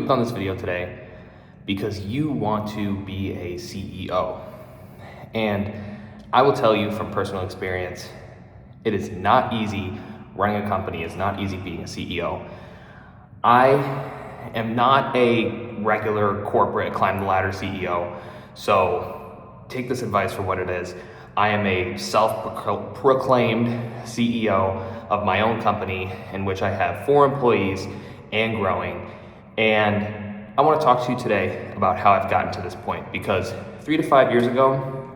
clicked on this video today because you want to be a CEO. And I will tell you from personal experience, it is not easy running a company. It's not easy being a CEO. I am not a regular corporate climb the ladder CEO. So take this advice for what it is. I am a self-proclaimed CEO of my own company in which I have 4 employees and growing. And I want to talk to you today about how I've gotten to this point, because 3 to 5 years ago,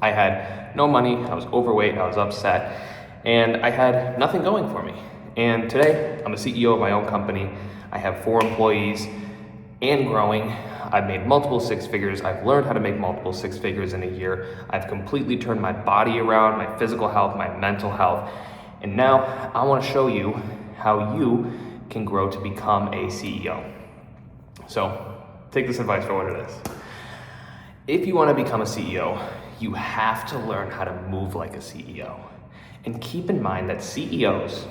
I had no money, I was overweight, I was upset, and I had nothing going for me. And today, I'm a CEO of my own company. I have 4 employees and growing. I've made multiple 6 figures. I've learned how to make multiple 6 figures in a year. I've completely turned my body around, my physical health, my mental health. And now I want to show you how you can grow to become a CEO. So take this advice for what it is. If you want to become a CEO, you have to learn how to move like a CEO. And keep in mind that CEOs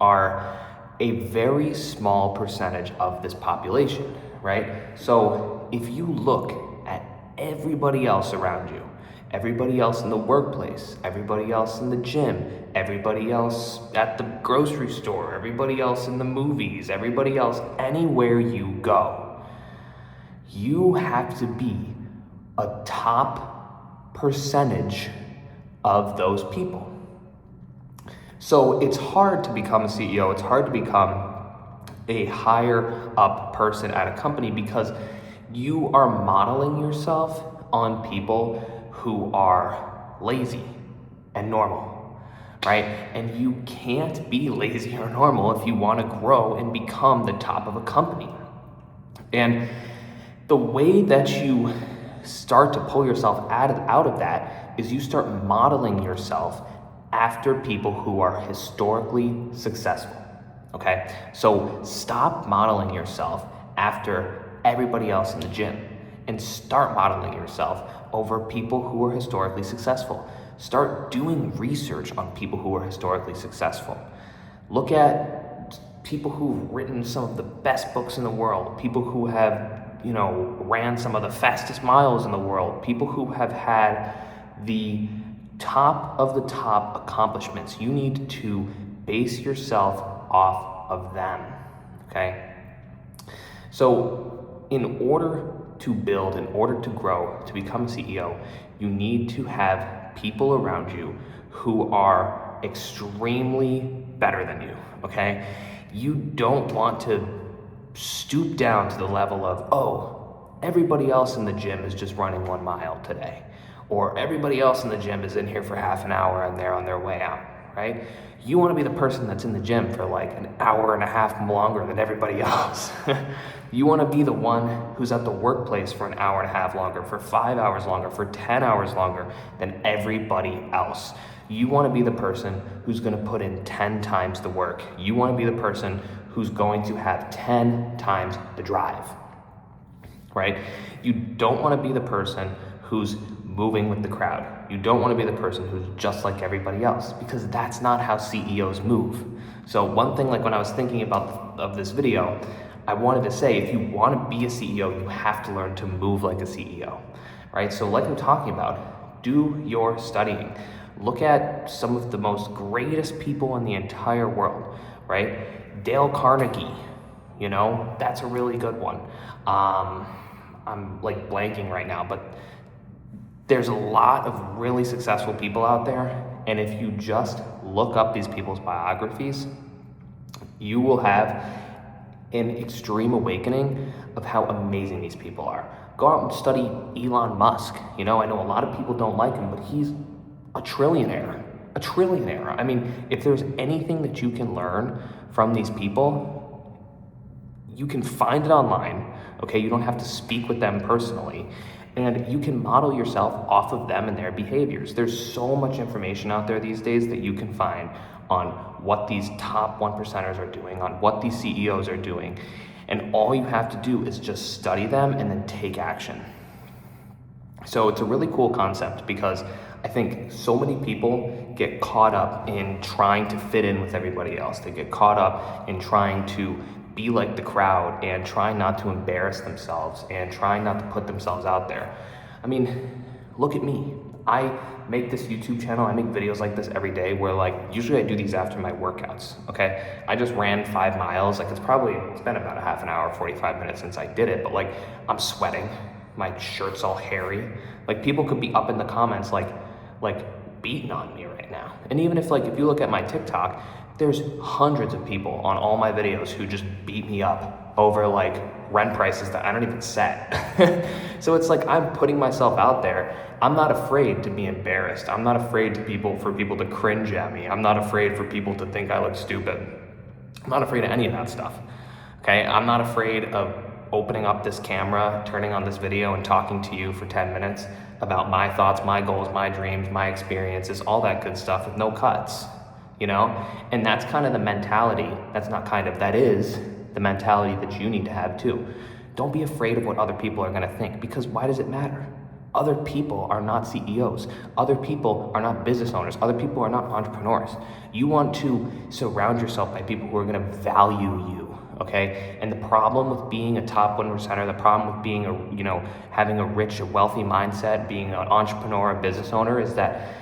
are a very small percentage of this population, right? So if you look at everybody else around you, everybody else in the workplace, everybody else in the gym, everybody else at the grocery store, everybody else in the movies, everybody else anywhere you go, you have to be a top percentage of those people. So it's hard to become a CEO. It's hard to become a higher up person at a company because you are modeling yourself on people who are lazy and normal, right? And you can't be lazy or normal if you want to grow and become the top of a company. And the way that you start to pull yourself out of that is you start modeling yourself after people who are historically successful, okay? So stop modeling yourself after everybody else in the gym and start modeling yourself over people who are historically successful. Start doing research on people who are historically successful. Look at people who've written some of the best books in the world, people who have, ran some of the fastest miles in the world, people who have had the top of the top accomplishments. You need to base yourself off of them, okay? So in order to build, in order to grow, to become a CEO, you need to have people around you who are extremely better than you, okay? You don't want to stoop down to the level of, oh, everybody else in the gym is just running 1 mile today, or everybody else in the gym is in here for half an hour and they're on their way out, right? You want to be the person that's in the gym for like an hour and a half longer than everybody else. You want to be the one who's at the workplace for an hour and a half longer, for 5 hours longer, for 10 hours longer than everybody else. You want to be the person who's going to put in 10 times the work. You want to be the person who's going to have 10 times the drive, right? You don't want to be the person who's moving with the crowd. You don't want to be the person who's just like everybody else, because that's not how CEOs move. So one thing, like when I was thinking of this video, I wanted to say, if you want to be a CEO, you have to learn to move like a CEO, right? So like I'm talking about, do your studying. Look at some of the most greatest people in the entire world, right? Dale Carnegie, that's a really good one. I'm like blanking right now, but there's a lot of really successful people out there. And if you just look up these people's biographies, you will have an extreme awakening of how amazing these people are. Go out and study Elon Musk. I know a lot of people don't like him, but he's a trillionaire. I mean, if there's anything that you can learn from these people, you can find it online, okay? You don't have to speak with them personally. And you can model yourself off of them and their behaviors. There's so much information out there these days that you can find on what these top 1%ers are doing, on what these CEOs are doing. And all you have to do is just study them and then take action. So it's a really cool concept because I think so many people get caught up in trying to fit in with everybody else. They get caught up in trying to be like the crowd and try not to embarrass themselves and try not to put themselves out there. I mean, look at me. I make this YouTube channel, I make videos like this every day where like, usually I do these after my workouts, okay? I just ran 5 miles, like it's been about a half an hour, 45 minutes since I did it, but like I'm sweating, my shirt's all hairy. Like people could be up in the comments like beating on me right now. And even if you look at my TikTok, there's hundreds of people on all my videos who just beat me up over like rent prices that I don't even set. So it's like I'm putting myself out there. I'm not afraid to be embarrassed. I'm not afraid for people to cringe at me. I'm not afraid for people to think I look stupid. I'm not afraid of any of that stuff. Okay, I'm not afraid of opening up this camera, turning on this video and talking to you for 10 minutes about my thoughts, my goals, my dreams, my experiences, all that good stuff with no cuts, you know? And that's kind of the mentality, that is the mentality that you need to have too. Don't be afraid of what other people are gonna think, because why does it matter? Other people are not CEOs. Other people are not business owners. Other people are not entrepreneurs. You want to surround yourself by people who are gonna value you, okay? And the problem with being a top 1%, the problem with being having a rich, a wealthy mindset, being an entrepreneur, a business owner, is that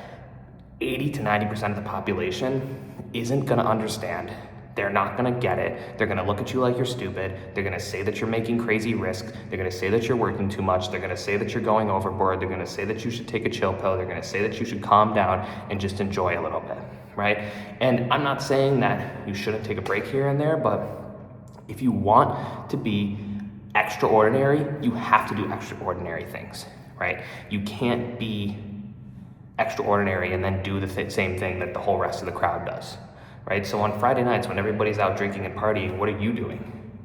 80 to 90% of the population isn't gonna understand. They're not gonna get it. They're gonna look at you like you're stupid. They're gonna say that you're making crazy risks. They're gonna say that you're working too much. They're gonna say that you're going overboard. They're gonna say that you should take a chill pill. They're gonna say that you should calm down and just enjoy a little bit, right? And I'm not saying that you shouldn't take a break here and there, but if you want to be extraordinary, you have to do extraordinary things, right? You can't be extraordinary and then do the same thing that the whole rest of the crowd does. Right? So on Friday nights when everybody's out drinking and partying, what are you doing?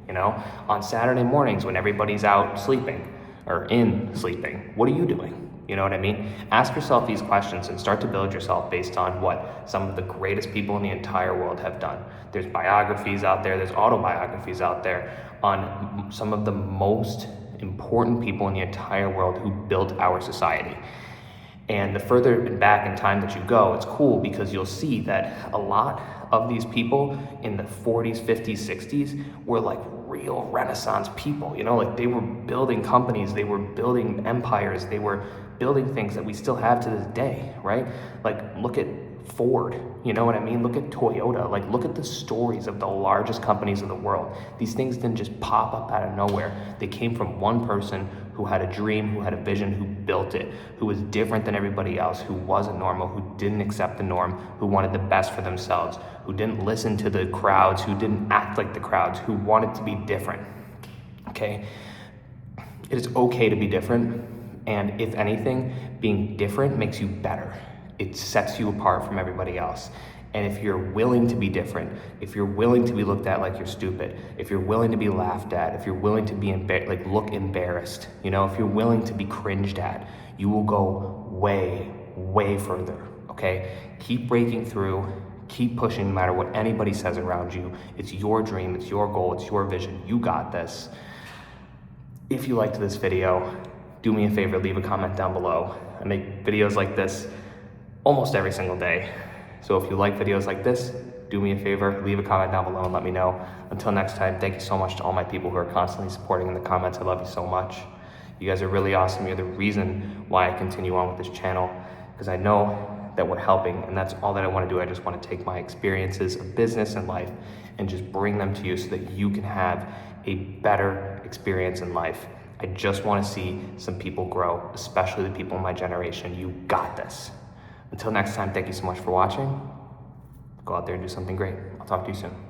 You know, on Saturday mornings when everybody's out sleeping or in sleeping, what are you doing? You know what I mean? Ask yourself these questions and start to build yourself based on what some of the greatest people in the entire world have done. There's biographies out there, there's autobiographies out there on some of the most important people in the entire world who built our society. And the further back in time that you go, it's cool because you'll see that a lot of these people in the 40s, 50s, 60s were like real Renaissance people, you know, like they were building companies, they were building empires, they were building things that we still have to this day, right? Like look at Ford, you know what I mean? Look at Toyota, like look at the stories of the largest companies in the world. These things didn't just pop up out of nowhere. They came from one person who had a dream, who had a vision, who built it, who was different than everybody else, who wasn't normal, who didn't accept the norm, who wanted the best for themselves, who didn't listen to the crowds, who didn't act like the crowds, who wanted to be different, okay? It is okay to be different, and if anything, being different makes you better. It sets you apart from everybody else. And if you're willing to be different, if you're willing to be looked at like you're stupid, if you're willing to be laughed at, if you're willing to be look embarrassed, you know, if you're willing to be cringed at, you will go way, way further, okay? Keep breaking through, keep pushing no matter what anybody says around you. It's your dream, it's your goal, it's your vision. You got this. If you liked this video, do me a favor, leave a comment down below. I make videos like this almost every single day. So if you like videos like this, do me a favor, leave a comment down below and let me know. Until next time, thank you so much to all my people who are constantly supporting in the comments. I love you so much. You guys are really awesome. You're the reason why I continue on with this channel, because I know that we're helping, and that's all that I want to do. I just want to take my experiences of business and life and just bring them to you so that you can have a better experience in life. I just want to see some people grow, especially the people in my generation. You got this. Until next time, thank you so much for watching. Go out there and do something great. I'll talk to you soon.